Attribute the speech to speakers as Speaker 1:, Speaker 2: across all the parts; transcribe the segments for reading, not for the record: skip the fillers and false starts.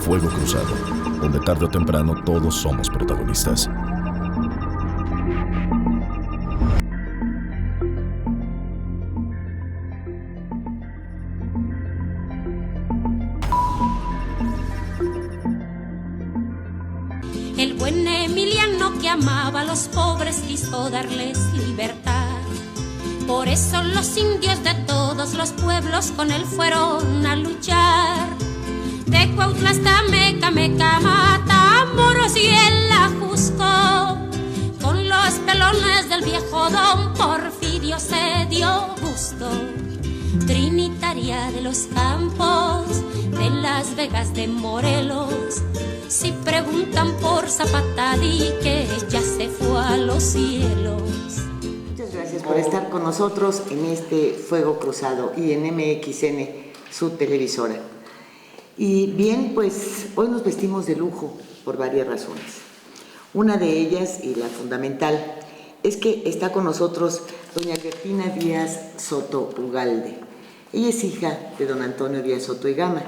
Speaker 1: Fuego Cruzado, donde tarde o temprano todos somos protagonistas.
Speaker 2: El buen Emiliano, que amaba a los pobres, quiso darles libertad. Por eso los indios de todos los pueblos con él fueron a luchar. De Cuautla hasta Meca, Matamoros y el Ajusco, con los pelones del viejo don Porfirio se dio gusto. Trinitaria de los Campos, de Las Vegas, de Morelos, si preguntan por Zapata, di que ya se fue a los cielos.
Speaker 3: Muchas gracias por estar con nosotros en este Fuego Cruzado y en MXN, su televisora. Y bien, pues hoy nos vestimos de lujo por varias razones. Una de ellas, y la fundamental, es que está con nosotros doña Albertina Díaz Soto Ugalde. Ella es hija de don Antonio Díaz Soto y Gama,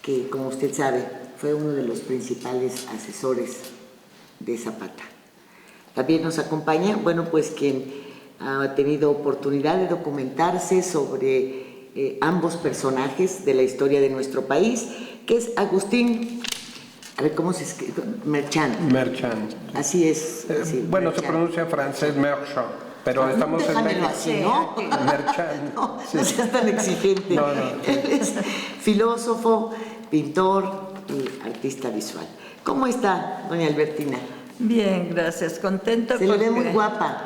Speaker 3: que, como usted sabe, fue uno de los principales asesores de Zapata. También nos acompaña, bueno, pues quien ha tenido oportunidad de documentarse sobre ambos personajes de la historia de nuestro país, que es Agustín, a ver cómo se escribe, Merchant.
Speaker 4: Merchant.
Speaker 3: Así es. Sí,
Speaker 4: bueno,
Speaker 3: Merchant.
Speaker 4: se pronuncia francés Merchant, pero estamos en
Speaker 3: Déjamelo
Speaker 4: México.
Speaker 3: así, ¿no?
Speaker 4: Merchant.
Speaker 3: No,
Speaker 4: Sí.
Speaker 3: no seas tan exigente.
Speaker 4: No.
Speaker 3: Él es filósofo, pintor y artista visual. ¿Cómo está, doña Albertina?
Speaker 5: Bien, gracias. Contenta
Speaker 3: Se
Speaker 5: porque...
Speaker 3: le ve muy guapa.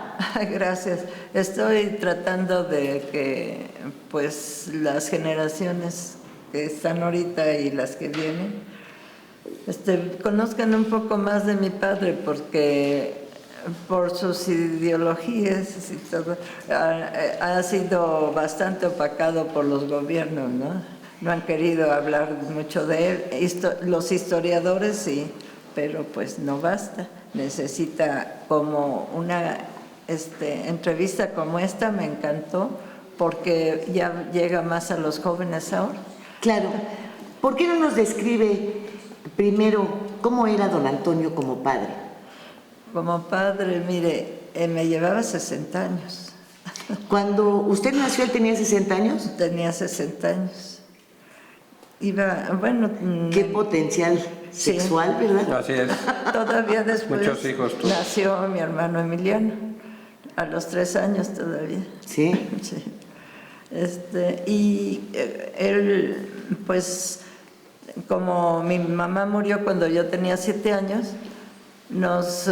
Speaker 5: Gracias. Estoy tratando de que pues las generaciones que están ahorita y las que vienen conozcan un poco más de mi padre, porque por sus ideologías y todo ha sido bastante opacado por los gobiernos, ¿no? No han querido hablar mucho de él. Los historiadores sí, pero pues no basta. Necesita como una entrevista como esta, me encantó, porque ya llega más a los jóvenes ahora.
Speaker 3: Claro. ¿Por qué no nos describe primero cómo era don Antonio como padre?
Speaker 5: Como padre, mire, me llevaba 60 años.
Speaker 3: Cuando usted nació, él tenía 60 años.
Speaker 5: Tenía 60 años. Iba, bueno...
Speaker 3: Qué potencial sexual, sí. ¿Verdad?
Speaker 4: Así es.
Speaker 5: Todavía después
Speaker 4: Muchos hijos tú.
Speaker 5: nació mi hermano Emiliano, a los 3 años todavía.
Speaker 3: Sí.
Speaker 5: Sí. Y él, pues, como mi mamá murió cuando yo tenía 7 años, nos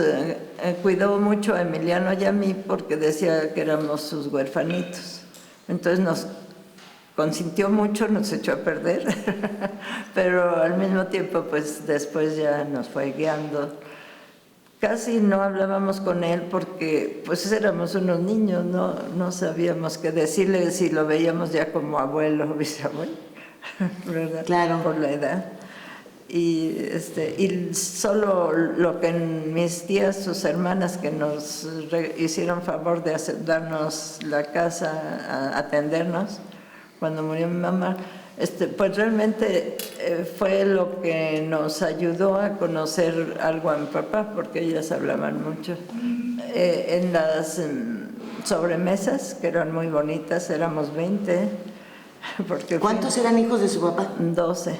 Speaker 5: cuidó mucho a Emiliano y a mí porque decía que éramos sus huerfanitos. Entonces nos consintió mucho, nos echó a perder, pero al mismo tiempo, pues después ya nos fue guiando. Casi no hablábamos con él porque pues éramos unos niños, no sabíamos qué decirle si lo veíamos ya como abuelo o bisabuelo, ¿verdad?
Speaker 3: Claro.
Speaker 5: Por la edad. Y solo lo que mis tías, sus hermanas, que nos hicieron favor de darnos la casa, a atendernos, cuando murió mi mamá, pues realmente fue lo que nos ayudó a conocer algo a mi papá, porque ellas hablaban mucho. En las sobremesas, que eran muy bonitas, éramos 20.
Speaker 3: ¿Cuántos eran hijos de su papá?
Speaker 5: 12.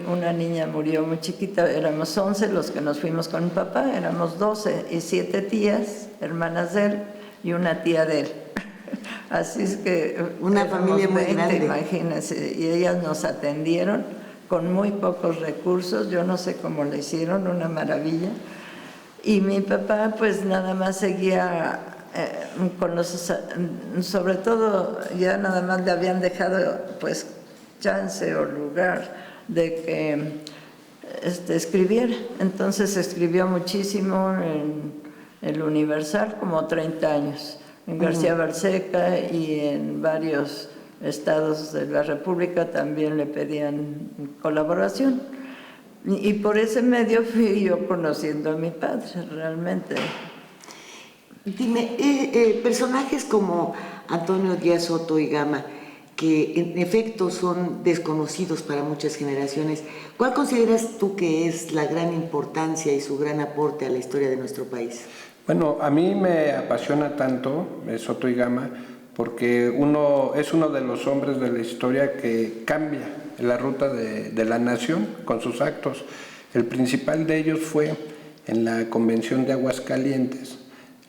Speaker 5: Una niña murió muy chiquita, éramos 11 los que nos fuimos con mi papá, éramos 12 y 7 tías, hermanas de él y una tía de él. Así es que
Speaker 3: una familia muy grande,
Speaker 5: imagínense, y ellas nos atendieron con muy pocos recursos, yo no sé cómo le hicieron, una maravilla. Y mi papá pues nada más seguía con sobre todo ya nada más le habían dejado pues chance o lugar de que escribiera. Entonces escribió muchísimo en el Universal, como 30 años, en García Barceca y en varios estados de la República también le pedían colaboración. Y por ese medio fui yo conociendo a mi padre, realmente.
Speaker 3: Dime, personajes como Antonio Díaz Soto y Gama, que en efecto son desconocidos para muchas generaciones. ¿Cuál consideras tú que es la gran importancia y su gran aporte a la historia de nuestro país?
Speaker 4: Bueno, a mí me apasiona tanto Soto y Gama porque es uno de los hombres de la historia que cambia la ruta de la nación con sus actos. El principal de ellos fue en la Convención de Aguascalientes.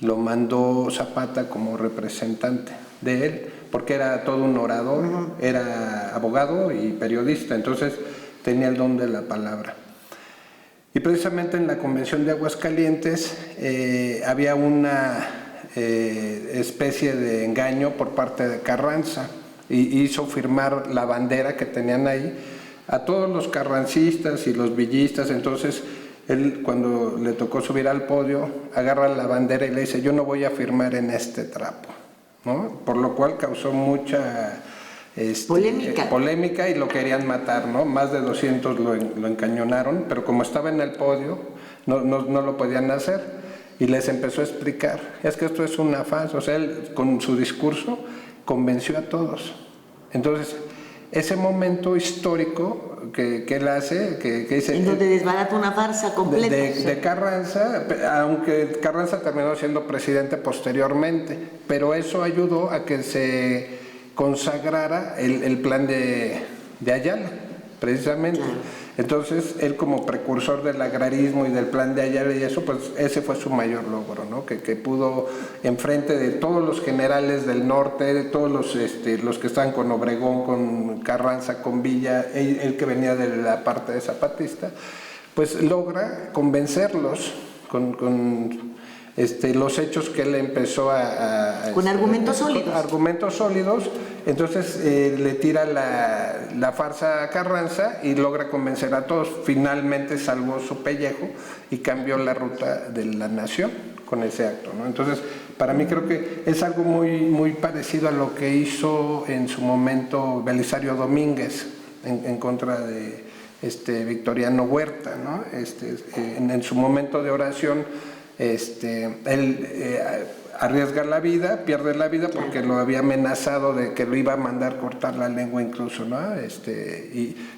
Speaker 4: Lo mandó Zapata como representante de él, porque era todo un orador, era abogado y periodista, entonces tenía el don de la palabra. Y precisamente en la Convención de Aguascalientes había una especie de engaño por parte de Carranza, y hizo firmar la bandera que tenían ahí a todos los carrancistas y los villistas. Entonces él, cuando le tocó subir al podio, agarra la bandera y le dice: yo no voy a firmar en este trapo, ¿no? Por lo cual causó mucha polémica y lo querían matar, ¿no? Más de 200 lo encañonaron, pero como estaba en el podio no lo podían hacer, y les empezó a explicar: es que esto es una farsa. O sea, él con su discurso convenció a todos. Entonces ese momento histórico que él hace, que dice...
Speaker 3: En donde desbarata una farsa completa.
Speaker 4: De Carranza, aunque Carranza terminó siendo presidente posteriormente, pero eso ayudó a que se consagrara el plan de Ayala, precisamente. Claro. Entonces, él como precursor del agrarismo y del plan de Ayala y eso, pues ese fue su mayor logro, ¿no? Que pudo, enfrente de todos los generales del norte, de todos los que estaban con Obregón, con Carranza, con Villa, él que venía de la parte de zapatista, pues logra convencerlos con los hechos que él empezó
Speaker 3: con argumentos sólidos.
Speaker 4: Argumentos sólidos. Entonces le tira la farsa a Carranza y logra convencer a todos. Finalmente salvó su pellejo y cambió la ruta de la nación con ese acto, ¿no? Entonces, para mí creo que es algo muy, muy parecido a lo que hizo en su momento Belisario Domínguez en contra de Victoriano Huerta, ¿no? En su momento de oración, él arriesga la vida, pierde la vida porque lo había amenazado de que lo iba a mandar cortar la lengua incluso, ¿no?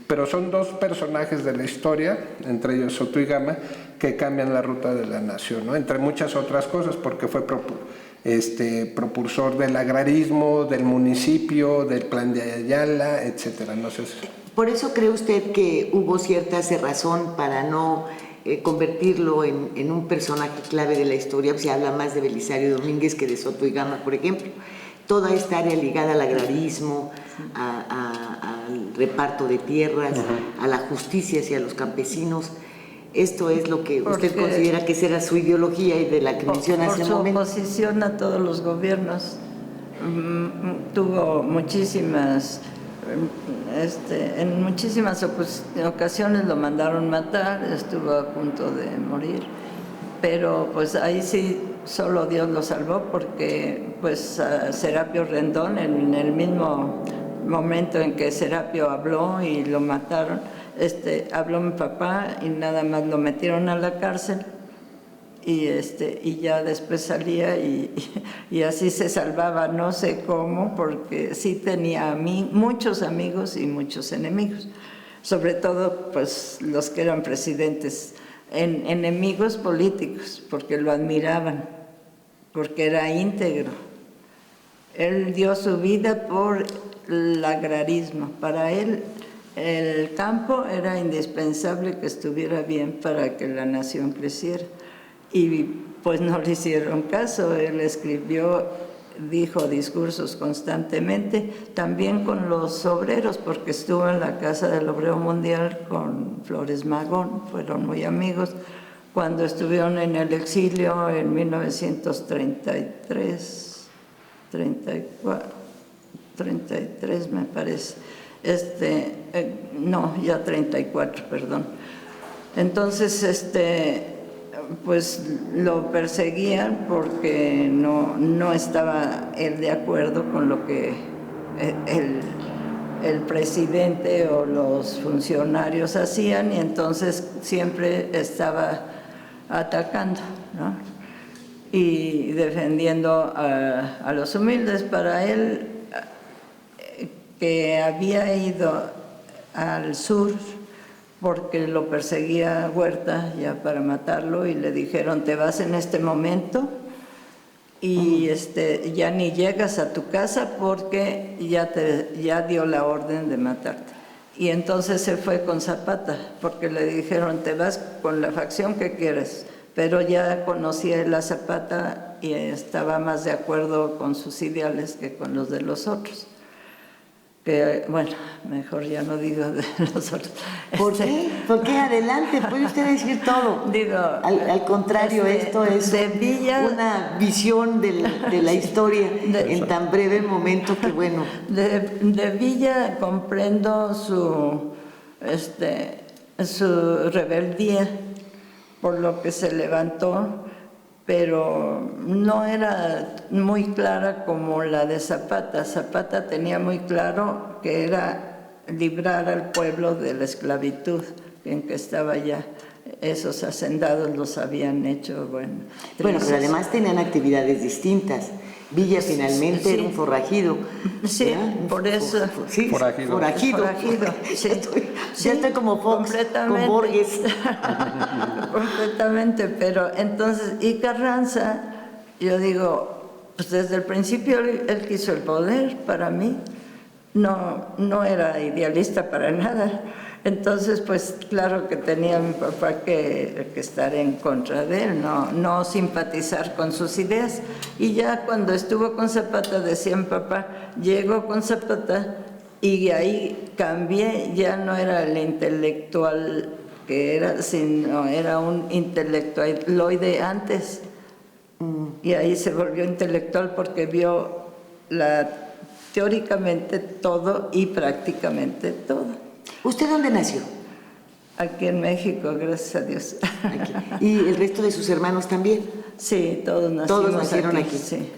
Speaker 4: Pero son dos personajes de la historia, entre ellos Soto y Gama, que cambian la ruta de la nación, ¿no? Entre muchas otras cosas, porque fue propulsor del agrarismo, del municipio, del plan de Ayala, etcétera. No sé si...
Speaker 3: ¿Por eso cree usted que hubo cierta cerrazón para no convertirlo en un personaje clave de la historia? Se habla más de Belisario Domínguez que de Soto y Gama, por ejemplo. Toda esta área ligada al agrarismo, al reparto de tierras, a la justicia hacia los campesinos. Esto es lo que usted considera que será su ideología y de la que menciona hace un momento.
Speaker 5: Por su oposición a todos los gobiernos, tuvo muchísimas... en muchísimas ocasiones lo mandaron matar, estuvo a punto de morir, pero pues ahí sí solo Dios lo salvó, porque pues Serapio Rendón, en el mismo momento en que Serapio habló y lo mataron, habló mi papá y nada más lo metieron a la cárcel y ya después salía y así se salvaba, no sé cómo, porque sí tenía muchos amigos y muchos enemigos, sobre todo pues los que eran presidentes, enemigos políticos, porque lo admiraban, porque era íntegro. Él dio su vida por el agrarismo. Para él el campo era indispensable que estuviera bien para que la nación creciera. Y pues no le hicieron caso. Él dijo discursos constantemente, también con los obreros, porque estuvo en la Casa del Obrero Mundial con Flores Magón, fueron muy amigos. Cuando estuvieron en el exilio en 1933, 33 me parece, no, ya 34, perdón. Entonces, pues lo perseguían porque no estaba él de acuerdo con lo que el presidente o los funcionarios hacían, y entonces siempre estaba atacando, ¿no? Y defendiendo a los humildes. Para él, que había ido al sur porque lo perseguía Huerta ya para matarlo y le dijeron, te vas en este momento y ya ni llegas a tu casa porque ya dio la orden de matarte. Y entonces se fue con Zapata porque le dijeron, te vas con la facción que quieres, pero ya conocía él a Zapata y estaba más de acuerdo con sus ideales que con los de los otros. Que, bueno, mejor ya no digo de los otros.
Speaker 3: ¿Por qué? ¿Por qué? Adelante, puede usted decir todo.
Speaker 5: Digo,
Speaker 3: al contrario, esto es
Speaker 5: de Villa,
Speaker 3: una visión de la historia en tan breve momento que, bueno.
Speaker 5: De Villa comprendo su rebeldía por lo que se levantó, pero no era muy clara como la de Zapata. Zapata tenía muy claro que era librar al pueblo de la esclavitud en que estaba ya. Esos hacendados los habían hecho, bueno,
Speaker 3: pero además tenían actividades distintas. Villa finalmente era un forrajido.
Speaker 5: Sí, ¿verdad? Por eso.
Speaker 3: Sí, forajido.
Speaker 5: Sí.
Speaker 3: Ya estoy como Fox, con Borges.
Speaker 5: Completamente, pero entonces, y Carranza, yo digo, pues desde el principio él quiso el poder para mí, no era idealista para nada. Entonces, pues claro que tenía mi papá que estar en contra de él, no simpatizar con sus ideas. Y ya cuando estuvo con Zapata, decía mi papá, llegó con Zapata y ahí cambié, ya no era el intelectual que era, sino era un intelectualoide antes. Y ahí se volvió intelectual porque vio teóricamente todo y prácticamente todo.
Speaker 3: ¿Usted dónde nació?
Speaker 5: Aquí en México, gracias a Dios.
Speaker 3: Aquí. ¿Y el resto de sus hermanos también?
Speaker 5: Sí, todos
Speaker 3: nacieron aquí.
Speaker 5: Sí,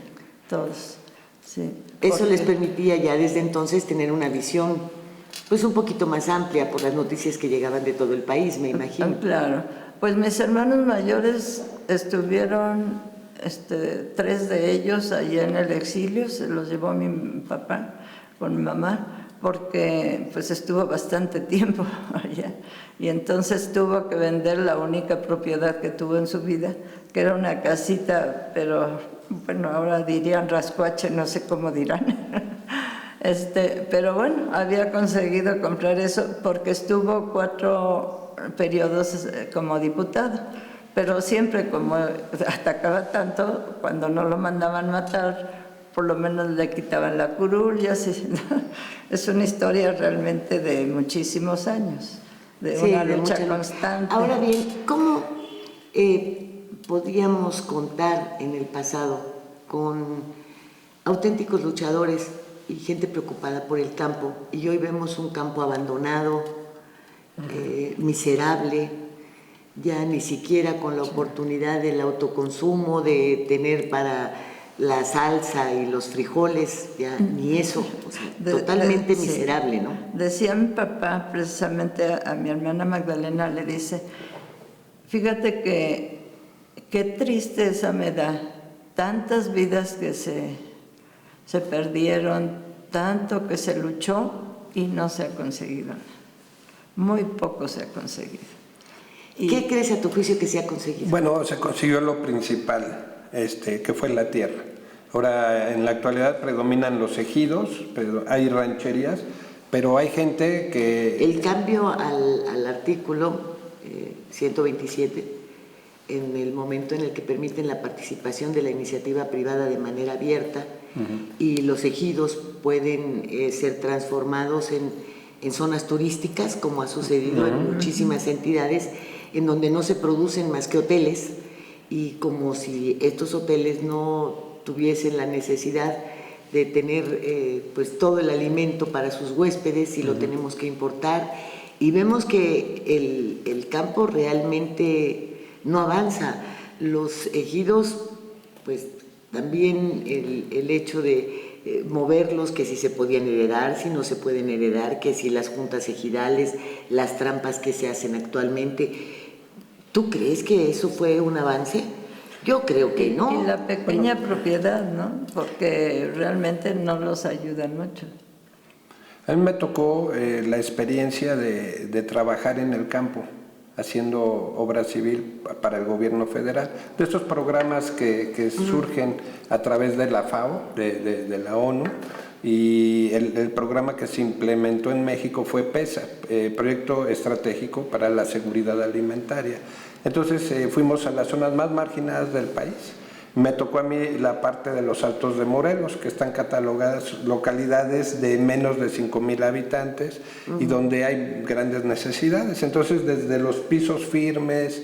Speaker 5: todos. Sí,
Speaker 3: eso les permitía ya desde entonces tener una visión pues un poquito más amplia por las noticias que llegaban de todo el país, me imagino.
Speaker 5: Claro. Pues mis hermanos mayores estuvieron, 3 de ellos allá en el exilio, se los llevó mi papá con mi mamá, porque pues estuvo bastante tiempo allá y entonces tuvo que vender la única propiedad que tuvo en su vida, que era una casita, pero bueno, ahora dirían rascuache, no sé cómo dirán. Pero bueno, había conseguido comprar eso porque estuvo 4 periodos como diputado, pero siempre como atacaba tanto, cuando no lo mandaban matar, por lo menos le quitaban la curul, y así. Es una historia realmente de muchísimos años, de una lucha constante.
Speaker 3: Ahora bien, ¿cómo podíamos contar en el pasado con auténticos luchadores y gente preocupada por el campo? Y hoy vemos un campo abandonado, miserable, ya ni siquiera con la oportunidad del autoconsumo, de tener para la salsa y los frijoles, ya ni eso, o sea, totalmente miserable, ¿no?
Speaker 5: Decía mi papá, precisamente a mi hermana Magdalena, le dice, fíjate que qué tristeza me da, tantas vidas que se perdieron, tanto que se luchó y no se ha conseguido, muy poco se ha conseguido.
Speaker 3: ¿Qué crees a tu juicio que se ha conseguido?
Speaker 4: Bueno, se consiguió lo principal, que fue la tierra. Ahora, en la actualidad predominan los ejidos, pero hay rancherías, pero hay gente que...
Speaker 3: El cambio al artículo 127, en el momento en el que permiten la participación de la iniciativa privada de manera abierta, y los ejidos pueden ser transformados en zonas turísticas, como ha sucedido en muchísimas entidades, en donde no se producen más que hoteles, y como si estos hoteles no tuviesen la necesidad de tener pues todo el alimento para sus huéspedes y lo tenemos que importar, y vemos que el campo realmente no avanza. Los ejidos, pues también el hecho de moverlos, que si se podían heredar, si no se pueden heredar, que si las juntas ejidales, las trampas que se hacen actualmente. ¿Tú crees que eso fue un avance? Yo creo que no.
Speaker 5: Y la pequeña propiedad, ¿no? Porque realmente no los ayudan mucho.
Speaker 4: A mí me tocó la experiencia de trabajar en el campo, haciendo obra civil para el gobierno federal, de estos programas que surgen a través de la FAO, de la ONU, y el programa que se implementó en México fue PESA, Proyecto Estratégico para la Seguridad Alimentaria. Entonces fuimos a las zonas más marginadas del país. Me tocó a mí la parte de los Altos de Morelos, que están catalogadas localidades de menos de 5,000 habitantes y donde hay grandes necesidades. Entonces, desde los pisos firmes,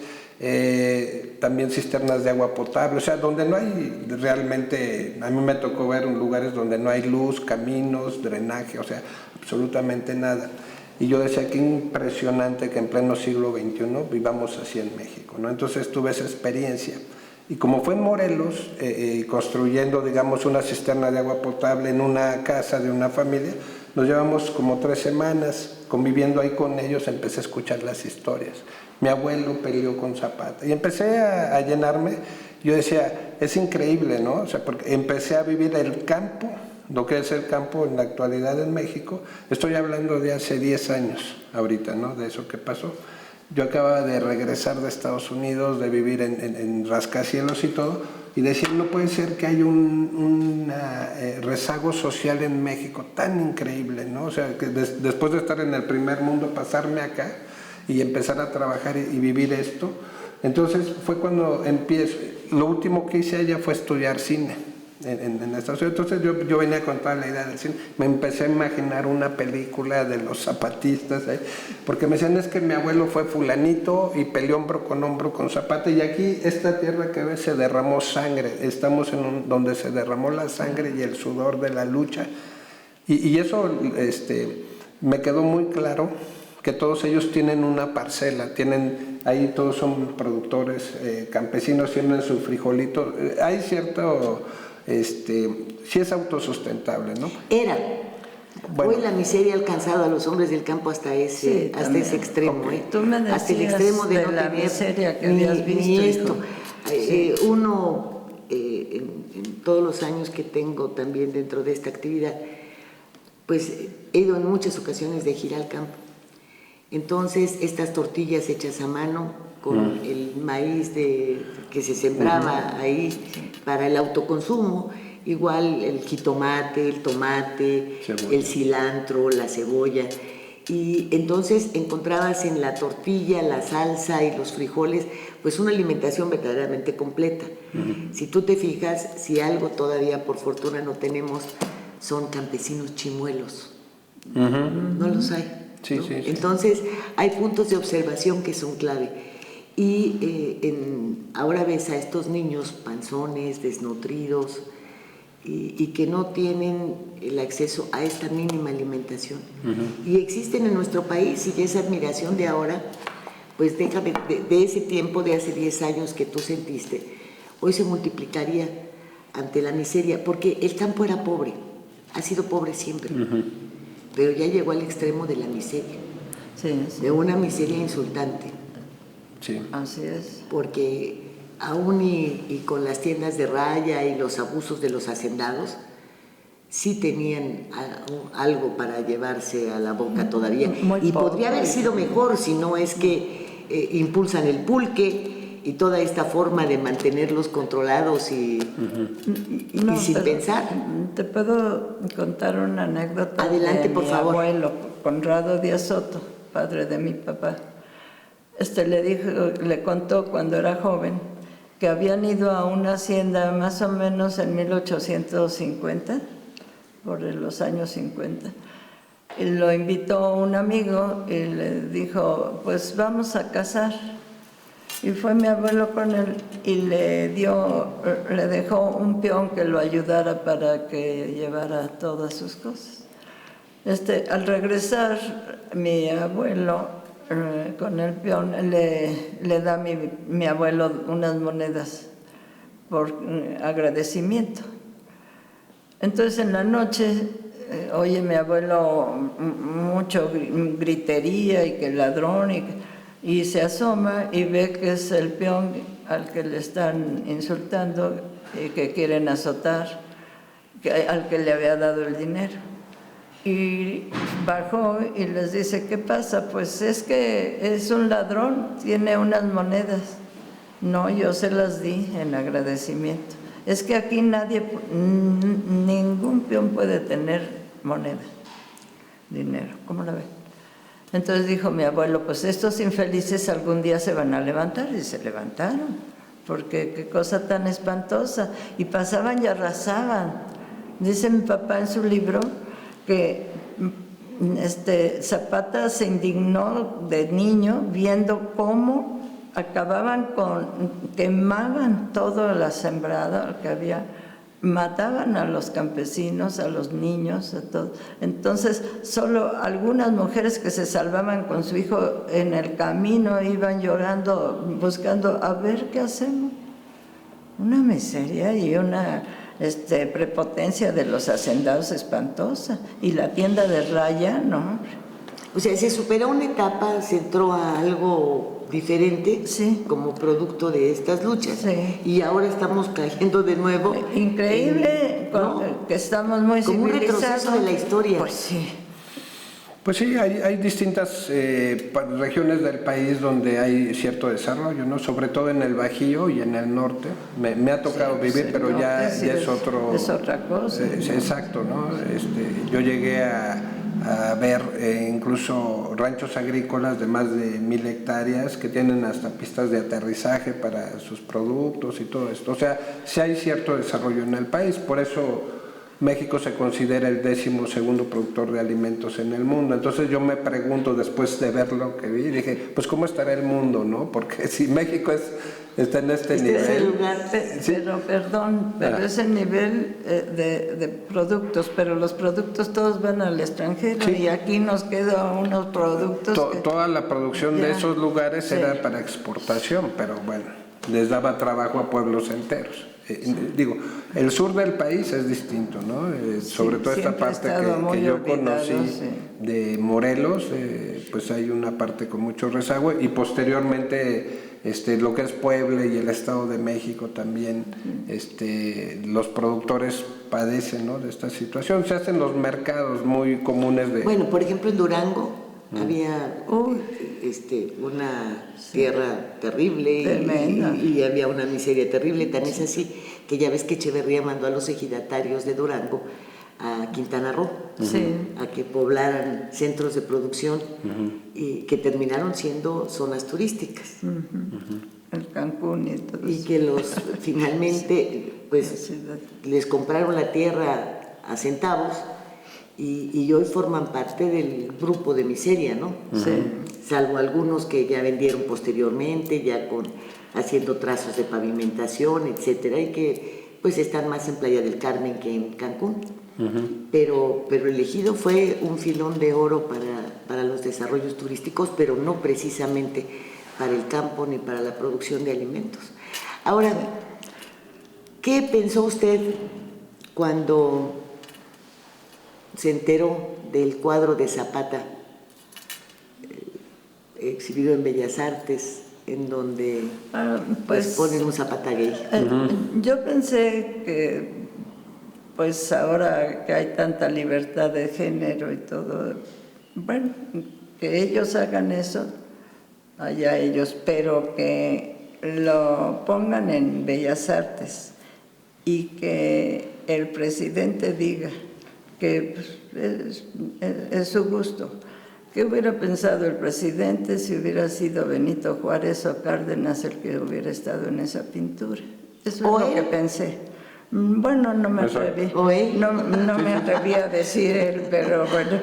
Speaker 4: también cisternas de agua potable, o sea, donde no hay realmente, a mí me tocó ver lugares donde no hay luz, caminos, drenaje, o sea, absolutamente nada. Y yo decía, qué impresionante que en pleno siglo XXI vivamos así en México, ¿no? Entonces tuve esa experiencia. Y como fue en Morelos, construyendo, digamos, una cisterna de agua potable en una casa de una familia, nos llevamos como 3 semanas conviviendo ahí con ellos, empecé a escuchar las historias. Mi abuelo peleó con Zapata y empecé a llenarme. Yo decía, es increíble, ¿no? O sea, porque empecé a vivir el campo, lo que es el campo en la actualidad en México. Estoy hablando de hace 10 años ahorita, ¿no? De eso que pasó. Yo acababa de regresar de Estados Unidos, de vivir en rascacielos y todo, y decía, no puede ser que haya un rezago social en México tan increíble, ¿no? O sea, que después de estar en el primer mundo, pasarme acá y empezar a trabajar y vivir esto. Entonces fue cuando empiezo, lo último que hice allá fue estudiar cine en Estados Unidos. Entonces yo venía con toda la idea del cine, me empecé a imaginar una película de los zapatistas, porque me decían, es que mi abuelo fue fulanito y peleó hombro con Zapata, y aquí esta tierra que ves se derramó sangre, estamos en donde se derramó la sangre y el sudor de la lucha, y eso me quedó muy claro, que todos ellos tienen una parcela, ahí todos son productores, campesinos, tienen su frijolito, hay cierto, sí es autosustentable, ¿no?
Speaker 3: Era.
Speaker 4: Bueno.
Speaker 3: Hoy la miseria ha alcanzado a los hombres del campo hasta ese extremo,
Speaker 5: okay. Tú me decías
Speaker 3: hasta el extremo de no
Speaker 5: la
Speaker 3: tener
Speaker 5: miseria que habías visto,
Speaker 3: ni esto.
Speaker 5: Sí.
Speaker 3: Uno, en todos los años que tengo también dentro de esta actividad, pues he ido en muchas ocasiones de gira al campo. Entonces, estas tortillas hechas a mano con el maíz que se sembraba ahí para el autoconsumo, igual el jitomate, el tomate, el cilantro, la cebolla. Y entonces encontrabas en la tortilla, la salsa y los frijoles, pues una alimentación verdaderamente completa. Si tú te fijas, si algo todavía por fortuna no tenemos, son campesinos chimuelos. No los hay.
Speaker 4: Sí,
Speaker 3: ¿no?
Speaker 4: sí.
Speaker 3: Entonces hay puntos de observación que son clave. Y ahora ves a estos niños panzones, desnutridos, y que no tienen el acceso a esta mínima alimentación. Y existen en nuestro país, y esa admiración de ahora, pues déjame, de ese tiempo de hace 10 años que tú sentiste, hoy se multiplicaría ante la miseria, porque el campo era pobre, ha sido pobre siempre, pero ya llegó al extremo de la miseria, de una miseria insultante.
Speaker 4: Sí.
Speaker 5: Así es.
Speaker 3: Porque aún y con las tiendas de raya y los abusos de los hacendados, sí tenían algo para llevarse a la boca todavía. Y podría haber sido mejor si no es que impulsan el pulque y toda esta forma de mantenerlos controlados y sin pensar.
Speaker 5: Te puedo contar una anécdota.
Speaker 3: Adelante, por favor.
Speaker 5: Mi abuelo, Conrado Díaz Soto, padre de mi papá. Le contó cuando era joven que habían ido a una hacienda más o menos en 1850, por los años 50. Y lo invitó un amigo y le dijo, pues vamos a cazar. Y fue mi abuelo con él y le dejó un peón que lo ayudara para que llevara todas sus cosas. Al regresar, mi abuelo con el peón le da a mi abuelo unas monedas por agradecimiento. Entonces en la noche oye mi abuelo mucho gritería y que ladrón y se asoma y ve que es el peón al que le están insultando y que quieren azotar, al que le había dado el dinero. Y bajó y les dice, ¿qué pasa? Pues es que es un ladrón, tiene unas monedas. No, yo se las di en agradecimiento. Es que aquí nadie, ningún peón puede tener moneda, dinero. ¿Cómo la ven? Entonces dijo mi abuelo, pues estos infelices algún día se van a levantar. Y se levantaron, porque qué cosa tan espantosa. Y pasaban y arrasaban. Dice mi papá en su libro que Zapata se indignó de niño viendo cómo quemaban toda la sembrada que había, mataban a los campesinos, a los niños, a todos. Entonces, solo algunas mujeres que se salvaban con su hijo en el camino iban llorando, buscando, a ver qué hacemos. Una miseria y una prepotencia de los hacendados espantosa. Y la tienda de raya, ¿no?
Speaker 3: O sea, se superó una etapa, se entró a algo diferente,
Speaker 5: sí,
Speaker 3: como producto de estas luchas.
Speaker 5: Sí.
Speaker 3: Y ahora estamos cayendo de nuevo.
Speaker 5: Increíble, ¿no? Que estamos muy
Speaker 3: como
Speaker 5: civilizados.
Speaker 3: Un retroceso de la historia.
Speaker 5: Pues sí.
Speaker 4: Pues sí, hay distintas regiones del país donde hay cierto desarrollo, ¿no? Sobre todo en el Bajío y en el norte. Me ha tocado vivir, pero ya es otro...
Speaker 5: Es otra cosa.
Speaker 4: Exacto, ¿no? Yo llegué a ver incluso ranchos agrícolas de más de 1,000 hectáreas que tienen hasta pistas de aterrizaje para sus productos y todo esto. O sea, sí hay cierto desarrollo en el país, por eso México se considera el 12º productor de alimentos en el mundo. Entonces yo me pregunto, después de ver lo que vi, dije, pues ¿cómo estará el mundo, no? Porque si México está en este nivel...
Speaker 5: Es el lugar, pero perdón, pero es el nivel de productos, pero los productos todos van al extranjero, sí, y aquí nos quedan unos productos...
Speaker 4: Toda la producción de esos lugares era para exportación, pero bueno, les daba trabajo a pueblos enteros. Digo, el sur del país es distinto, ¿no? Sobre todo esta parte que yo conocí de Morelos, pues hay una parte con mucho rezago, y posteriormente lo que es Puebla y el Estado de México también, los productores padecen, ¿no?, de esta situación. Se hacen los mercados muy comunes de...
Speaker 3: Bueno, por ejemplo, en Durango había una tierra terrible y había una miseria terrible. Tan es así que ya ves que Echeverría mandó a los ejidatarios de Durango a Quintana Roo, a que poblaran centros de producción y que terminaron siendo zonas turísticas.
Speaker 5: El Cancún y todo
Speaker 3: y que finalmente pues les compraron la tierra a centavos y hoy forman parte del grupo de miseria, ¿no?
Speaker 5: Sí.
Speaker 3: Salvo algunos que ya vendieron posteriormente, ya haciendo trazos de pavimentación, etcétera, y que pues están más en Playa del Carmen que en Cancún. Pero el Ejido fue un filón de oro para los desarrollos turísticos, pero no precisamente para el campo ni para la producción de alimentos. Ahora, ¿qué pensó usted cuando se enteró del cuadro de Zapata exhibido en Bellas Artes, en donde pues ponen un Zapata gay?
Speaker 5: Yo pensé que pues ahora que hay tanta libertad de género y todo, bueno, que ellos hagan eso, allá ellos, pero que lo pongan en Bellas Artes y que el presidente diga que es su gusto. ¿Qué hubiera pensado el presidente si hubiera sido Benito Juárez o Cárdenas el que hubiera estado en esa pintura? Eso es lo que pensé. Bueno, no me atreví. No me atreví a decir él, pero bueno,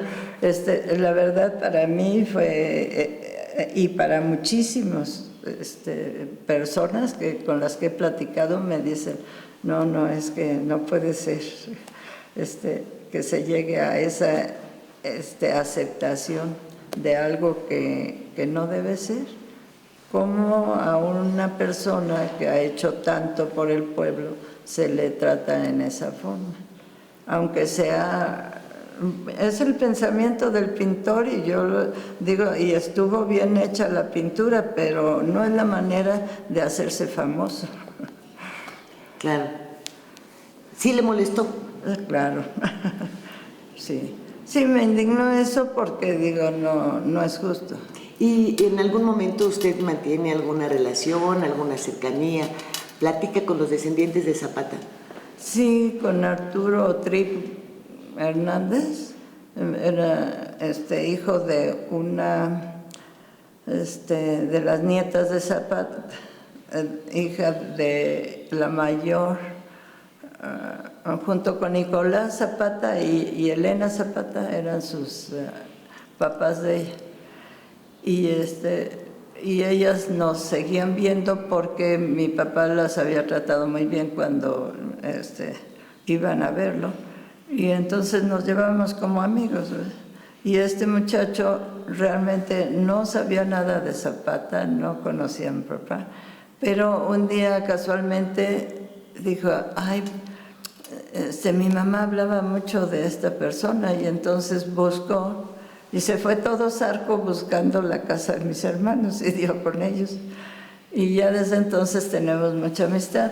Speaker 5: la verdad para mí fue, y para muchísimas personas con las que he platicado me dicen, no, es que no puede ser que se llegue a esa aceptación de algo que no debe ser. Como a una persona que ha hecho tanto por el pueblo se le trata en esa forma, aunque sea, es el pensamiento del pintor, y yo lo digo, y estuvo bien hecha la pintura, pero no es la manera de hacerse famoso.
Speaker 3: Claro. ¿Sí le molestó?
Speaker 5: Claro, sí. Sí, me indignó eso porque digo, no es justo.
Speaker 3: ¿Y en algún momento usted mantiene alguna relación, alguna cercanía? ¿Platica con los descendientes de Zapata?
Speaker 5: Sí, con Arturo Trip Hernández, era hijo de una de las nietas de Zapata, hija de la mayor, junto con Nicolás Zapata y Elena Zapata, eran sus papás de ella. Y ellas nos seguían viendo porque mi papá las había tratado muy bien cuando iban a verlo. Y entonces nos llevábamos como amigos, ¿verdad? Y este muchacho realmente no sabía nada de Zapata, no conocía a mi papá. Pero un día casualmente dijo, ay, mi mamá hablaba mucho de esta persona, y entonces buscó. Y se fue todo Zarco buscando la casa de mis hermanos y dio con ellos. Y ya desde entonces tenemos mucha amistad.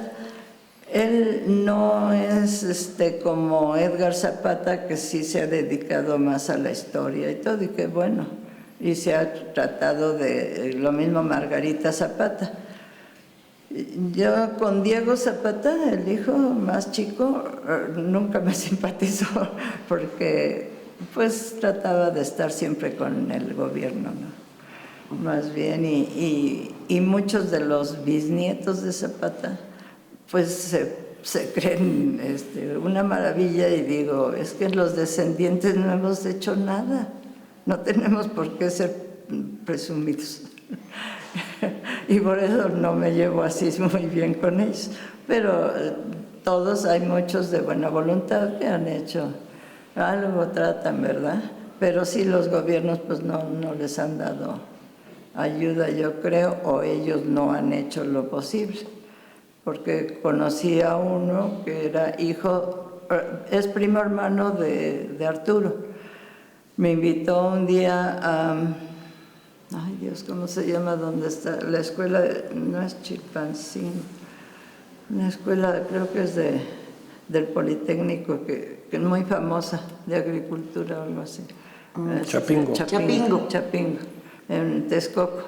Speaker 5: Él no es como Edgar Zapata, que sí se ha dedicado más a la historia y todo, y qué bueno. Y se ha tratado de lo mismo Margarita Zapata. Yo con Diego Zapata, el hijo más chico, nunca me simpatizó porque pues trataba de estar siempre con el gobierno, ¿no? Más bien, y muchos de los bisnietos de Zapata pues se creen una maravilla, y digo, es que los descendientes no hemos hecho nada, no tenemos por qué ser presumidos. Y por eso no me llevo así muy bien con ellos, pero todos, hay muchos de buena voluntad que han hecho algo, tratan, ¿verdad? Pero sí, los gobiernos pues no les han dado ayuda, yo creo, o ellos no han hecho lo posible, porque conocí a uno que era es primo hermano de Arturo. Me invitó un día a, ay Dios, ¿cómo se llama? ¿Dónde está? La escuela, no es Chilpancingo, una escuela, creo que es del Politécnico, que es muy famosa, de agricultura o algo así.
Speaker 4: Chapingo.
Speaker 5: Chapingo, en Texcoco.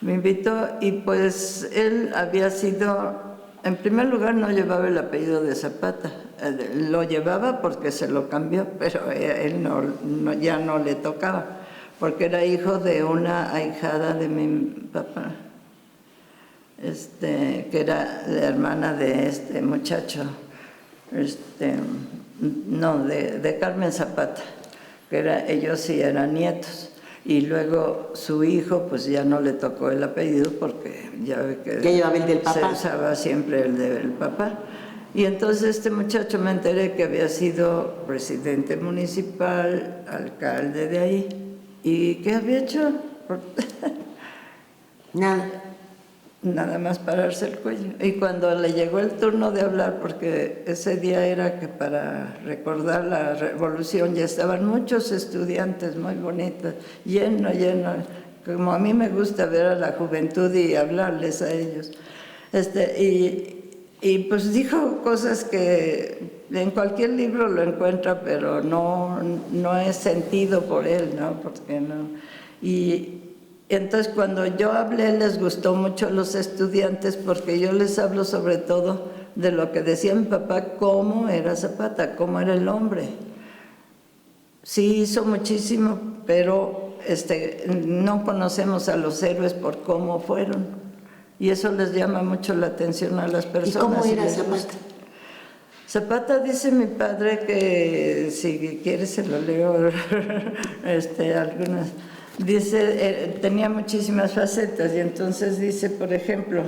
Speaker 5: Me invitó, y pues él había sido, en primer lugar no llevaba el apellido de Zapata, lo llevaba porque se lo cambió, pero él ya no le tocaba, porque era hijo de una ahijada de mi papá, que era la hermana de este muchacho, de Carmen Zapata, que ellos sí eran nietos. Y luego su hijo pues ya no le tocó el apellido porque ya ve que
Speaker 3: ya llevaba el del papá.
Speaker 5: Se usaba siempre el del papá. Y entonces este muchacho me enteré que había sido presidente municipal, alcalde de ahí. ¿Y qué había hecho? Nada más pararse el cuello. Y cuando le llegó el turno de hablar, porque ese día era que para recordar la revolución ya estaban muchos estudiantes muy bonitos, lleno, como a mí me gusta ver a la juventud y hablarles a ellos. Y pues dijo cosas que en cualquier libro lo encuentra, pero no es sentido por él, ¿no? Porque no. Y entonces cuando yo hablé les gustó mucho a los estudiantes, porque yo les hablo sobre todo de lo que decía mi papá, cómo era Zapata, cómo era el hombre. Sí hizo muchísimo, pero no conocemos a los héroes por cómo fueron, y eso les llama mucho la atención a las personas.
Speaker 3: ¿Y cómo era Zapata?
Speaker 5: Zapata, dice mi padre, que si quiere se lo leo algunas. Dice, tenía muchísimas facetas, y entonces dice, por ejemplo,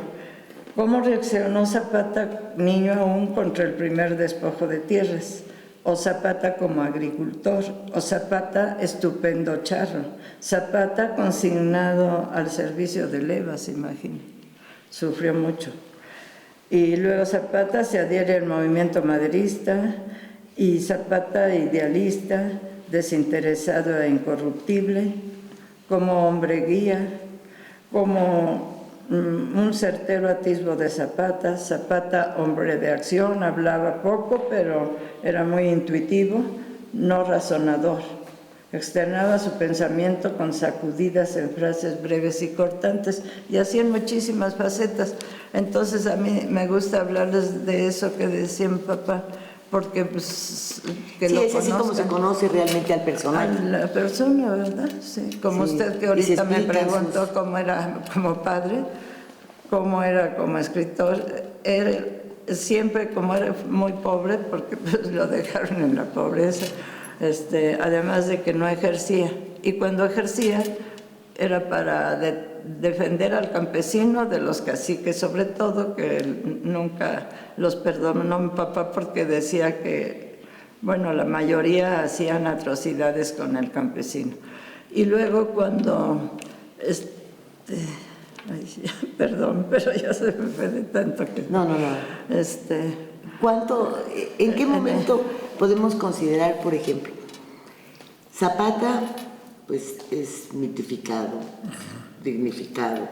Speaker 5: ¿cómo reaccionó Zapata, niño aún, contra el primer despojo de tierras? O Zapata como agricultor, o Zapata estupendo charro, Zapata consignado al servicio de levas, imagino, sufrió mucho. Y luego Zapata se adhiere al movimiento maderista, y Zapata idealista, desinteresado e incorruptible, como hombre guía, como un certero atisbo de Zapata. Zapata, hombre de acción, hablaba poco, pero era muy intuitivo, no razonador. Externaba su pensamiento con sacudidas en frases breves y cortantes, y así en muchísimas facetas. Entonces a mí me gusta hablarles de eso que decía mi papá, porque pues que
Speaker 3: sí,
Speaker 5: lo
Speaker 3: es así como se
Speaker 5: conozcan.
Speaker 3: conoce realmente al personaje.
Speaker 5: A la persona, ¿verdad? Sí. Como
Speaker 3: Sí,
Speaker 5: usted que
Speaker 3: y
Speaker 5: ahorita
Speaker 3: se
Speaker 5: me
Speaker 3: explican
Speaker 5: preguntó cómo era como padre, cómo era como escritor. Él siempre, como era muy pobre, porque pues lo dejaron en la pobreza, además de que no ejercía. Y cuando ejercía era para defender al campesino de los caciques, sobre todo, que él nunca los perdonó mi papá porque decía que, bueno, la mayoría hacían atrocidades con el campesino. Y luego cuando, ay, perdón, pero ya se me fue de tanto que...
Speaker 3: No. ¿En qué momento podemos considerar, por ejemplo, Zapata, pues es mitificado, dignificado,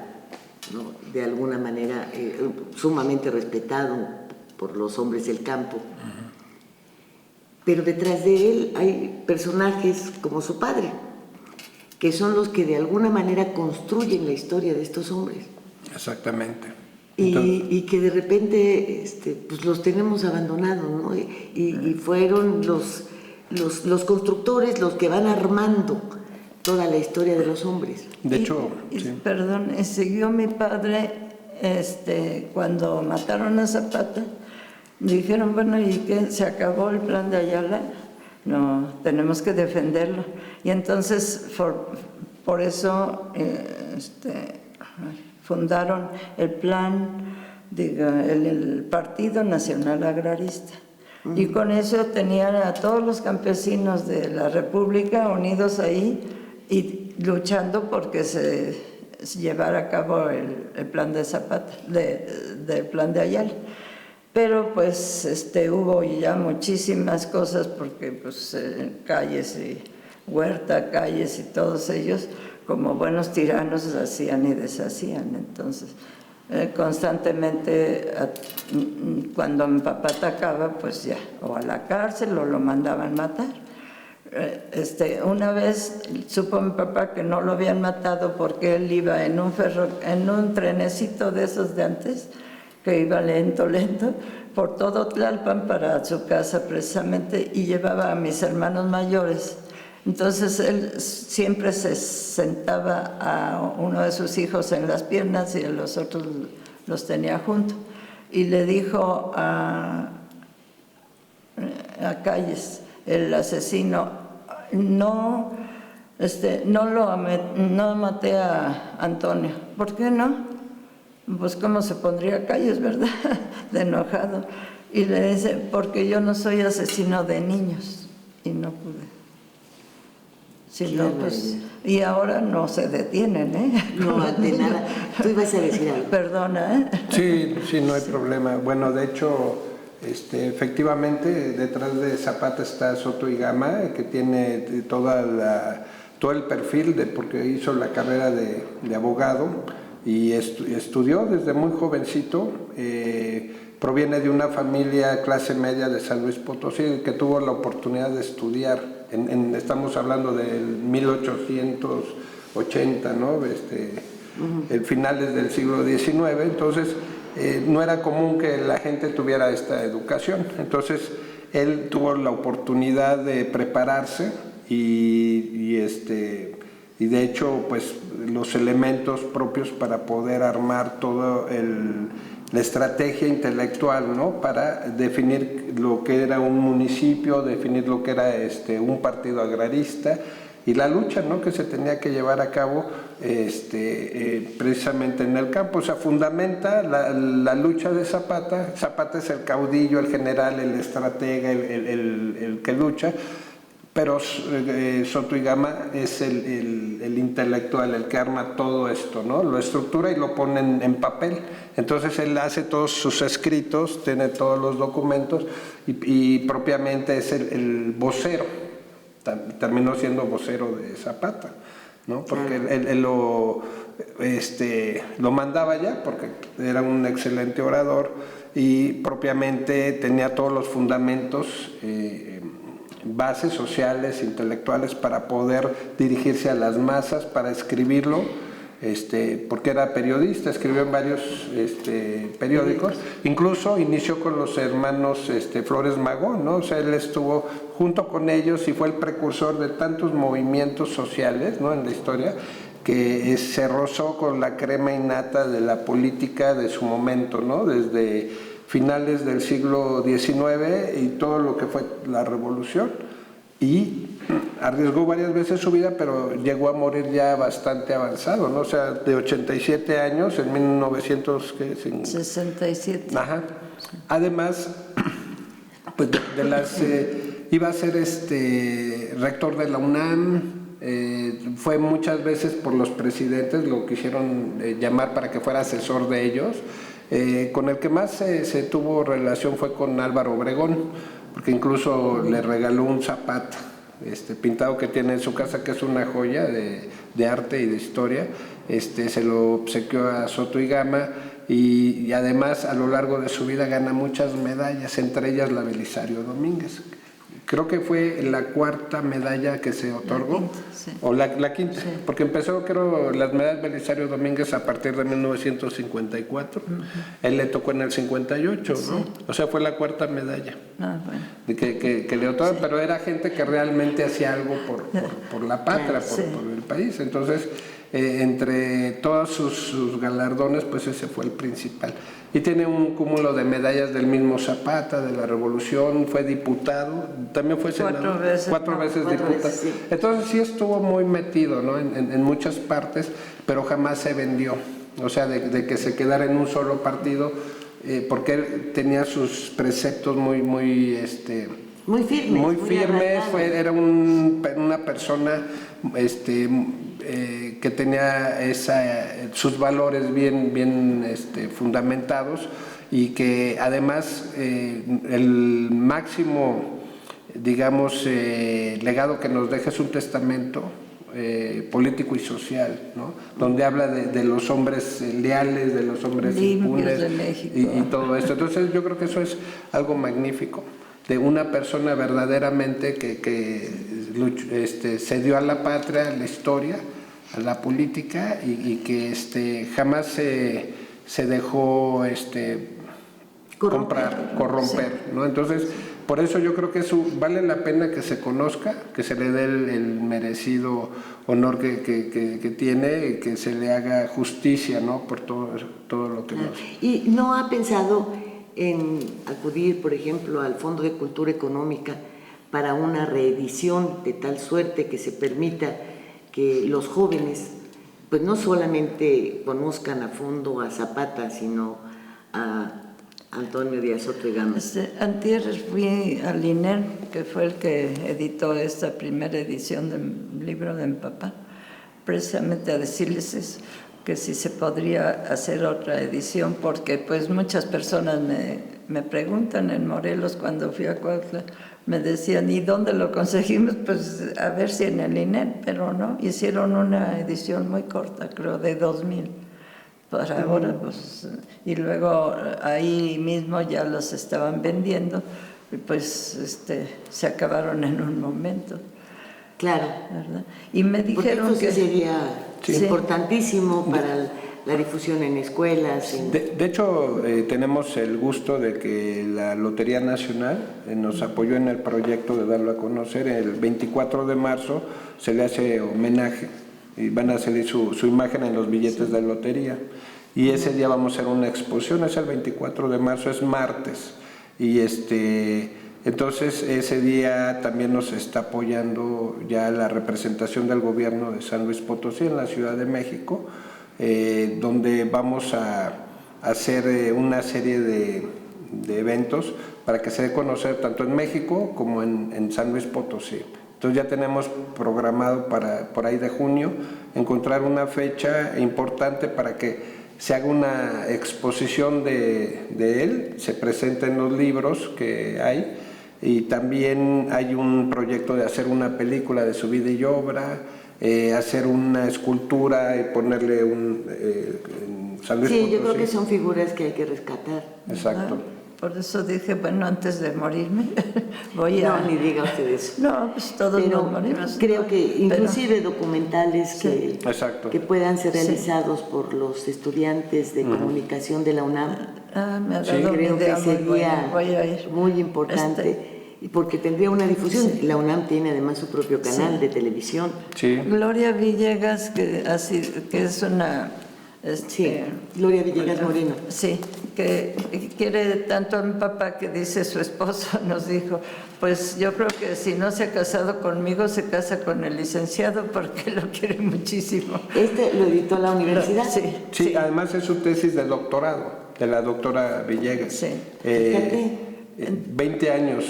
Speaker 3: ¿no? De alguna manera sumamente respetado por los hombres del campo, pero detrás de él hay personajes como su padre, que son los que de alguna manera construyen la historia de estos hombres.
Speaker 4: Exactamente.
Speaker 3: Y que de repente pues los tenemos abandonados, ¿no? Y fueron los constructores los que van armando toda la historia de los hombres.
Speaker 4: De hecho,
Speaker 5: sí. Perdón, siguió mi padre, cuando mataron a Zapata, dijeron, bueno, ¿y qué? ¿Se acabó el plan de Ayala? No, tenemos que defenderlo. Y entonces, por eso, fundaron el plan, el Partido Nacional Agrarista. Y con eso tenían a todos los campesinos de la República unidos ahí y luchando porque se llevara a cabo el plan de Zapata, del plan de Ayala. Pero pues hubo ya muchísimas cosas porque pues Calles y Huerta, Calles y todos ellos, como buenos tiranos, hacían y deshacían. Entonces, constantemente, cuando mi papá atacaba, pues ya, o a la cárcel o lo mandaban matar. Una vez supo mi papá que no lo habían matado porque él iba en un trenecito de esos de antes, que iba lento, por todo Tlalpan para su casa precisamente, y llevaba a mis hermanos mayores. Entonces él siempre se sentaba a uno de sus hijos en las piernas y a los otros los tenía juntos. Y le dijo a Calles, el asesino, no maté a Antonio. ¿Por qué no? Pues cómo se pondría Calles, ¿verdad? De enojado. Y le dice, porque yo no soy asesino de niños. Y no pude. Sí, no, pues, y ahora no se detienen, ¿eh?
Speaker 3: No, ante nada. Tú ibas a decir algo.
Speaker 5: Perdona, ¿eh?
Speaker 4: Sí, no hay problema. Bueno, de hecho, efectivamente, detrás de Zapata está Soto y Gama, que tiene todo el perfil porque hizo la carrera de abogado y estudió desde muy jovencito. Proviene de una familia clase media de San Luis Potosí que tuvo la oportunidad de estudiar. Estamos hablando del 1880, ¿no? El finales del siglo XIX. Entonces, no era común que la gente tuviera esta educación. Entonces, él tuvo la oportunidad de prepararse y de hecho, pues, los elementos propios para poder armar todo la estrategia intelectual, ¿no? Para definir lo que era un municipio, definir lo que era un partido agrarista y la lucha, ¿no? Que se tenía que llevar a cabo precisamente en el campo. O sea, fundamenta la lucha de Zapata. Zapata es el caudillo, el general, el estratega, el que lucha, pero Soto y Gama es el intelectual, el que arma todo esto, ¿no? Lo estructura y lo pone en papel. Entonces él hace todos sus escritos, tiene todos los documentos y propiamente es el vocero. Terminó siendo vocero de Zapata, ¿no? Porque él lo mandaba ya porque era un excelente orador y propiamente tenía todos los fundamentos bases sociales, intelectuales, para poder dirigirse a las masas, para escribirlo, porque era periodista, escribió en varios periódicos, incluso inició con los hermanos Flores Magón, ¿no? O sea, él estuvo junto con ellos y fue el precursor de tantos movimientos sociales, ¿no?, en la historia, que se rozó con la crema innata de la política de su momento, ¿no?, desde finales del siglo XIX y todo lo que fue la revolución, y arriesgó varias veces su vida, pero llegó a morir ya bastante avanzado, ¿no? O sea, de 87 años, en 1967. Ajá. Además, pues iba a ser rector de la UNAM, fue muchas veces por los presidentes, lo quisieron llamar para que fuera asesor de ellos. Con el que más se tuvo relación fue con Álvaro Obregón, porque incluso le regaló un zapato pintado que tiene en su casa, que es una joya de arte y de historia. Se lo obsequió a Soto y Gama, y además a lo largo de su vida gana muchas medallas, entre ellas la Belisario Domínguez. Creo que fue la cuarta medalla que se otorgó, la quinta, sí. O la quinta, sí. Porque empezó, creo, las medallas Belisario Domínguez a partir de 1954, él le tocó en el 58, sí. ¿no? O sea, fue la cuarta medalla que le otorgó, pero era gente que realmente hacía algo por la patria, por el país. Entonces, entre todos sus galardones, pues ese fue el principal. Y tiene un cúmulo de medallas del mismo Zapata, de la Revolución, fue diputado, también fue senador, cuatro veces diputado. Sí. Entonces sí estuvo muy metido, ¿no?, en muchas partes, pero jamás se vendió, o sea, de que se quedara en un solo partido, porque él tenía sus preceptos muy firmes, era una persona que tenía sus valores bien fundamentados, y que además el máximo, digamos, legado que nos deja es un testamento político y social, ¿no?, donde habla de los hombres leales, de los hombres impunes de México, y todo esto. Entonces yo creo que eso es algo magnífico, de una persona verdaderamente que se dio a la patria, a la historia, a la política, y que jamás se dejó corromper, sí. ¿no? Entonces, por eso yo creo que eso vale la pena que se conozca, que se le dé el merecido honor que tiene, y que se le haga justicia, ¿no?, por todo lo que nos...
Speaker 3: ¿Y no ha pensado en acudir, por ejemplo, al Fondo de Cultura Económica para una reedición, de tal suerte que se permita que los jóvenes pues no solamente conozcan a fondo a Zapata, sino a Antonio Díaz Soto y Gama?
Speaker 5: Antier fui al INER, que fue el que editó esta primera edición del libro de mi papá, precisamente a decirles eso, que si se podría hacer otra edición, porque pues muchas personas me preguntan en Morelos, cuando fui a Cuautla, me decían, ¿y dónde lo conseguimos? Pues a ver si en el INER, pero no, hicieron una edición muy corta, creo de 2000, para ahora, pues, y luego ahí mismo ya los estaban vendiendo, y pues se acabaron en un momento.
Speaker 3: Claro.
Speaker 5: ¿Verdad? Y me dijeron que
Speaker 3: sería importantísimo para la difusión en escuelas.
Speaker 4: De hecho, tenemos el gusto de que la Lotería Nacional nos apoyó en el proyecto de darlo a conocer. El 24 de marzo se le hace homenaje y van a salir su imagen en los billetes de lotería. Y ese día vamos a hacer una exposición, es el 24 de marzo, es martes. Y entonces ese día también nos está apoyando ya la representación del gobierno de San Luis Potosí en la Ciudad de México, donde vamos a hacer una serie de eventos para que se dé a conocer tanto en México como en San Luis Potosí. Entonces ya tenemos programado para por ahí de junio encontrar una fecha importante para que se haga una exposición de él, se presenten los libros que hay, y también hay un proyecto de hacer una película de su vida y obra, hacer una escultura y ponerle San Luis
Speaker 3: Sí,
Speaker 4: Potosí.
Speaker 3: yo creo que son figuras que hay que rescatar.
Speaker 4: Exacto.
Speaker 5: por eso dije, bueno, antes de morirme, voy a...
Speaker 3: No, ni diga usted eso.
Speaker 5: No, pues todos
Speaker 3: Pero
Speaker 5: nos morimos.
Speaker 3: creo que
Speaker 5: Pero-
Speaker 3: inclusive documentales
Speaker 4: Exacto.
Speaker 3: que puedan ser
Speaker 5: Sí.
Speaker 3: realizados por los estudiantes de comunicación de la UNAM,
Speaker 5: me ha
Speaker 4: Sí,
Speaker 5: dado una
Speaker 3: creo que
Speaker 5: idea muy
Speaker 3: sería
Speaker 5: buena. Voy a ir.
Speaker 3: muy importante y porque tendría una difusión.
Speaker 5: Sí.
Speaker 3: La UNAM tiene además su propio canal
Speaker 5: Sí.
Speaker 3: de televisión.
Speaker 4: Sí.
Speaker 5: Gloria Villegas, que es una...
Speaker 3: Sí, Gloria Villegas Moreno.
Speaker 5: Sí, que quiere tanto a mi papá que dice su esposo, nos dijo, pues yo creo que si no se ha casado conmigo, se casa con el licenciado porque lo quiere muchísimo.
Speaker 3: Este lo editó la universidad.
Speaker 5: Sí,
Speaker 4: Sí, además es su tesis de doctorado, de la doctora Villegas.
Speaker 5: Sí.
Speaker 4: 20 años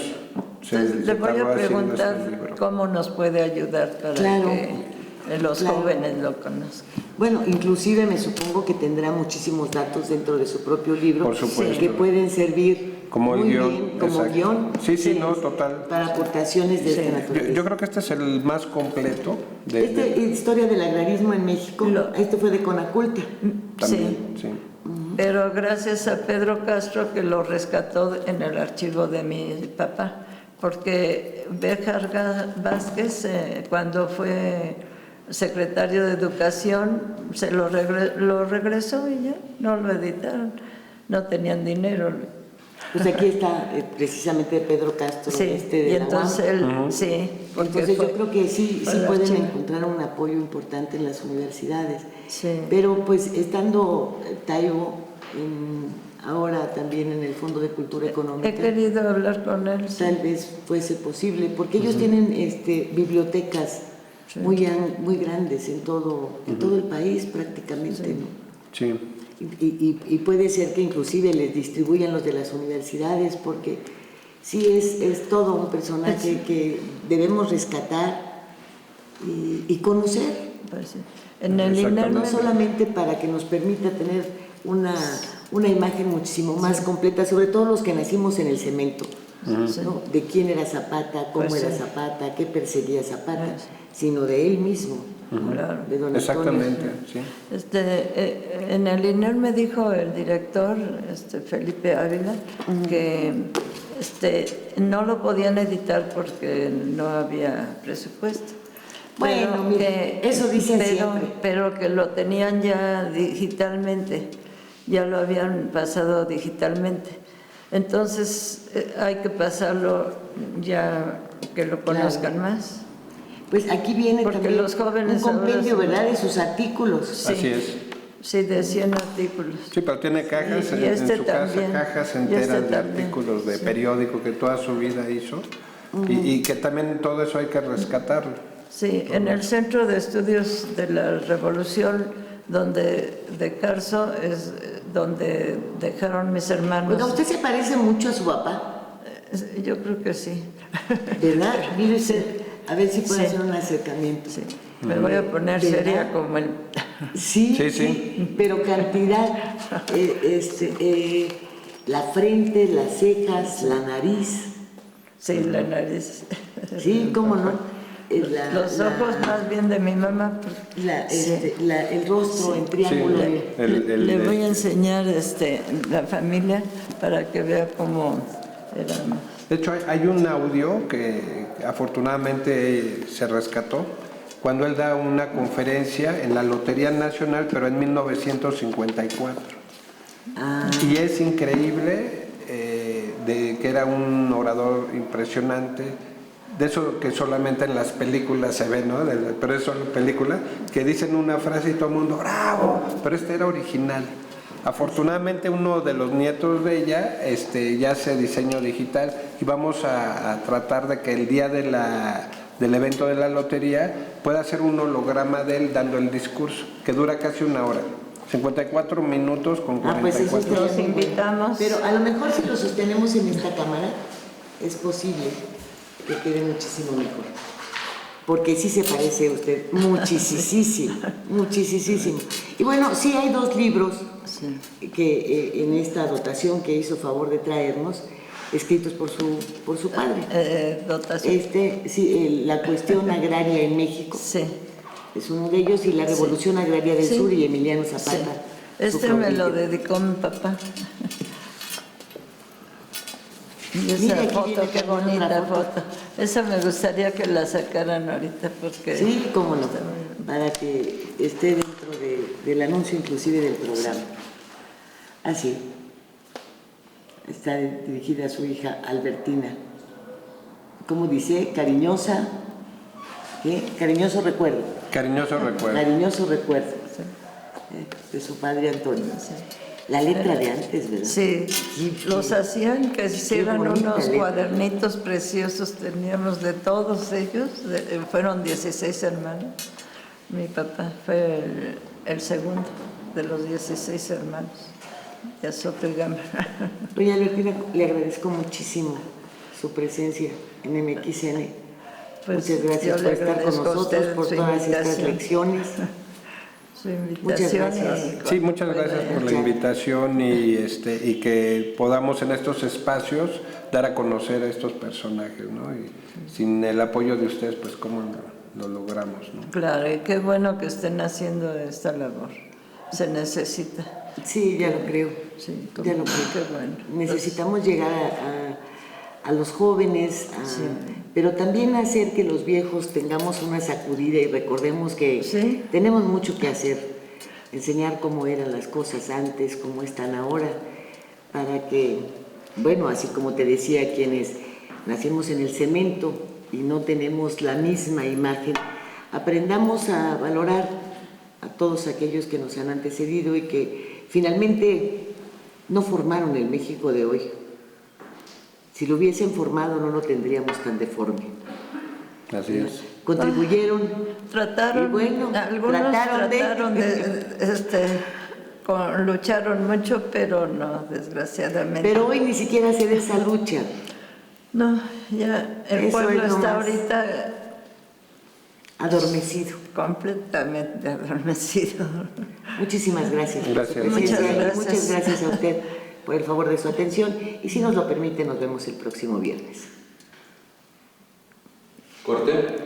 Speaker 4: se
Speaker 5: Entonces, le voy
Speaker 4: tardó
Speaker 5: a
Speaker 4: haciendo este
Speaker 5: preguntar
Speaker 4: libro.
Speaker 5: cómo nos puede ayudar para
Speaker 3: Claro,
Speaker 5: que los
Speaker 3: claro.
Speaker 5: jóvenes lo conozcan.
Speaker 3: Bueno, inclusive me supongo que tendrá muchísimos datos dentro de su propio libro
Speaker 4: Por supuesto.
Speaker 3: que pueden servir
Speaker 4: Como el
Speaker 3: muy
Speaker 4: guión,
Speaker 3: bien como
Speaker 4: exacto.
Speaker 3: guión.
Speaker 4: Sí, no, total.
Speaker 3: Para aportaciones de
Speaker 5: Sí.
Speaker 3: esta naturaleza.
Speaker 4: Yo creo que este es el más completo de
Speaker 3: Historia del agrarismo en México, este fue de Conaculta.
Speaker 4: también.
Speaker 5: Sí.
Speaker 4: Sí.
Speaker 5: Pero gracias a Pedro Castro que lo rescató en el archivo de mi papá, porque Béjar Vázquez, cuando fue secretario de Educación, se lo regresó y ya, no lo editaron, no tenían dinero.
Speaker 3: Pues aquí está precisamente Pedro Castro,
Speaker 5: Sí,
Speaker 3: de
Speaker 5: y
Speaker 3: la
Speaker 5: entonces
Speaker 3: UAM.
Speaker 5: él, sí, porque
Speaker 3: Entonces
Speaker 5: fue-
Speaker 3: yo creo que sí
Speaker 5: fue al
Speaker 3: pueden
Speaker 5: archivo.
Speaker 3: encontrar un apoyo importante en las universidades.
Speaker 5: Sí.
Speaker 3: Pero pues estando Taibo ahora también en el Fondo de Cultura Económica,
Speaker 5: He querido hablar con él. sí.
Speaker 3: tal vez fuese posible, porque ellos tienen bibliotecas muy grandes en todo el país prácticamente, ¿no?
Speaker 4: Sí.
Speaker 3: Y puede ser que inclusive les distribuyan los de las universidades, porque sí es todo un personaje que debemos rescatar y conocer,
Speaker 5: Pues sí. En el
Speaker 4: Exactamente.
Speaker 5: INER
Speaker 3: no solamente para que nos permita tener una imagen muchísimo más completa, sobre todo los que nacimos en el cemento, ¿no? De quién era Zapata, cómo
Speaker 5: Pues
Speaker 3: era
Speaker 5: sí.
Speaker 3: Zapata, qué perseguía Zapata,
Speaker 5: Pues sí.
Speaker 3: sino de él mismo,
Speaker 5: Claro.
Speaker 3: de don Antonio.
Speaker 4: Exactamente, sí.
Speaker 5: En el INER me dijo el director, Felipe Ávila, que no lo podían editar porque no había presupuesto.
Speaker 3: Bueno,
Speaker 5: Pero
Speaker 3: mire, eso dicen siempre.
Speaker 5: Pero que lo tenían ya digitalmente, ya lo habían pasado digitalmente. Entonces hay que pasarlo ya que lo conozcan más.
Speaker 3: Pues aquí viene
Speaker 5: Porque
Speaker 3: también
Speaker 5: los jóvenes
Speaker 3: un compendio,
Speaker 5: ahora son-
Speaker 3: ¿verdad?, de sus artículos.
Speaker 5: Sí.
Speaker 4: Así es.
Speaker 5: Sí, de 100 artículos.
Speaker 4: Sí, pero tiene cajas
Speaker 5: Y
Speaker 4: en
Speaker 5: este
Speaker 4: su
Speaker 5: también.
Speaker 4: casa, cajas
Speaker 5: Y
Speaker 4: enteras
Speaker 5: este
Speaker 4: de
Speaker 5: también.
Speaker 4: artículos de
Speaker 5: Sí.
Speaker 4: periódico que toda su vida hizo y que también todo eso hay que rescatarlo.
Speaker 5: Sí, en el Centro de Estudios de la Revolución, de Carso, es donde dejaron mis hermanos.
Speaker 3: Oiga, usted se parece mucho a su papá,
Speaker 5: Yo creo que sí.
Speaker 3: ¿verdad? Mire usted, a ver si puede
Speaker 5: Sí.
Speaker 3: hacer un acercamiento.
Speaker 5: Sí. Me voy a poner
Speaker 3: ¿Verdad?
Speaker 5: seria como el...
Speaker 3: Sí,
Speaker 4: Sí, sí.
Speaker 3: sí, pero cantidad, la frente, las cejas, la nariz,
Speaker 5: Sí, la nariz.
Speaker 3: sí, cómo no.
Speaker 5: Los ojos más bien de mi mamá. Sí.
Speaker 3: El rostro en triángulo.
Speaker 4: Sí.
Speaker 5: Le voy a enseñar la familia para que vea cómo eran.
Speaker 4: De hecho, hay un audio que afortunadamente se rescató cuando él da una conferencia en la Lotería Nacional, pero en 1954.
Speaker 3: Ah,
Speaker 4: Y es increíble, de que era un orador impresionante, de eso que solamente en las películas se ve, ¿no? Pero es solo película, que dicen una frase y todo el mundo, ¡bravo! Pero este era original. Afortunadamente uno de los nietos de ella ya hace diseño digital y vamos a tratar de que el día del evento de la lotería pueda hacer un holograma de él dando el discurso, que dura casi una hora. 54 minutos con 44.
Speaker 3: pues eso estaría
Speaker 5: Los
Speaker 3: muy bueno.
Speaker 5: invitamos.
Speaker 3: Pero a lo mejor si lo sostenemos en esta cámara, es posible que quede muchísimo mejor. Porque sí se parece a usted muchísimo, muchísimo. Y bueno, sí hay dos libros
Speaker 5: Sí.
Speaker 3: que en esta dotación que hizo favor de traernos, escritos por su padre.
Speaker 5: Dotación.
Speaker 3: La cuestión agraria en México
Speaker 5: Sí.
Speaker 3: es uno de ellos, y la revolución agraria del
Speaker 5: Sí.
Speaker 3: sur, y Emiliano
Speaker 5: Sí.
Speaker 3: Zapata. su
Speaker 5: Me lo
Speaker 3: caudillo.
Speaker 5: dedicó mi papá. Y esa
Speaker 3: Mira, aquí
Speaker 5: foto,
Speaker 3: viene
Speaker 5: qué
Speaker 3: también
Speaker 5: bonita
Speaker 3: otra
Speaker 5: foto. Esa me gustaría que la sacaran ahorita porque...
Speaker 3: Sí, cómo no,
Speaker 5: está muy-
Speaker 3: para que esté dentro del anuncio inclusive del programa. Así. Está dirigida a su hija Albertina. ¿Cómo dice? Cariñosa, ¿qué? Cariñoso recuerdo.
Speaker 4: Cariñoso recuerdo.
Speaker 3: Cariñoso recuerdo de su padre Antonio. La letra de antes, ¿verdad?
Speaker 5: Sí, los hacían que hicieran
Speaker 3: bonita
Speaker 5: unos
Speaker 3: letra.
Speaker 5: cuadernitos preciosos, teníamos de todos ellos, fueron 16 hermanos. Mi papá fue el segundo de los 16 hermanos, de Soto y Gama.
Speaker 3: Doña Albertina, le agradezco muchísimo su presencia en MXN.
Speaker 5: Pues
Speaker 3: Muchas
Speaker 5: yo
Speaker 3: gracias
Speaker 5: le
Speaker 3: por estar con
Speaker 5: agradezco a
Speaker 3: nosotros,
Speaker 5: usted
Speaker 3: por
Speaker 5: su
Speaker 3: todas estas
Speaker 5: invitación.
Speaker 3: lecciones.
Speaker 5: Su invitación.
Speaker 3: gracias.
Speaker 4: Sí, muchas gracias por la invitación y que podamos en estos espacios dar a conocer a estos personajes, ¿no? Y sin el apoyo de ustedes, pues cómo lo logramos, ¿no?
Speaker 5: Claro, y qué bueno que estén haciendo esta labor. Se necesita.
Speaker 3: Sí, ya lo creo.
Speaker 5: Sí,
Speaker 3: Ya lo creo.
Speaker 5: qué bueno.
Speaker 3: Necesitamos llegar a los jóvenes, pero también hacer que los viejos tengamos una sacudida y recordemos que
Speaker 5: Sí.
Speaker 3: tenemos mucho que hacer, enseñar cómo eran las cosas antes, cómo están ahora, para que, bueno, así como te decía, quienes nacimos en el cemento y no tenemos la misma imagen, aprendamos a valorar a todos aquellos que nos han antecedido y que finalmente no formaron el México de hoy. Si lo hubiesen formado no lo tendríamos tan deforme.
Speaker 4: Así es.
Speaker 3: Contribuyeron.
Speaker 5: Trataron,
Speaker 3: Y bueno,
Speaker 5: algunos
Speaker 3: trataron
Speaker 5: lucharon mucho, pero no, desgraciadamente.
Speaker 3: Pero hoy ni siquiera se da esa lucha.
Speaker 5: No, ya el
Speaker 3: Eso
Speaker 5: pueblo
Speaker 3: es lo
Speaker 5: está
Speaker 3: más.
Speaker 5: ahorita
Speaker 3: Adormecido.
Speaker 5: completamente adormecido.
Speaker 3: Muchísimas gracias. por su
Speaker 4: Gracias.
Speaker 3: presencia
Speaker 5: Muchas
Speaker 3: y
Speaker 5: gracias.
Speaker 3: muchas gracias a usted por el favor de su atención. Y si nos lo permite, nos vemos el próximo viernes.
Speaker 6: Corte.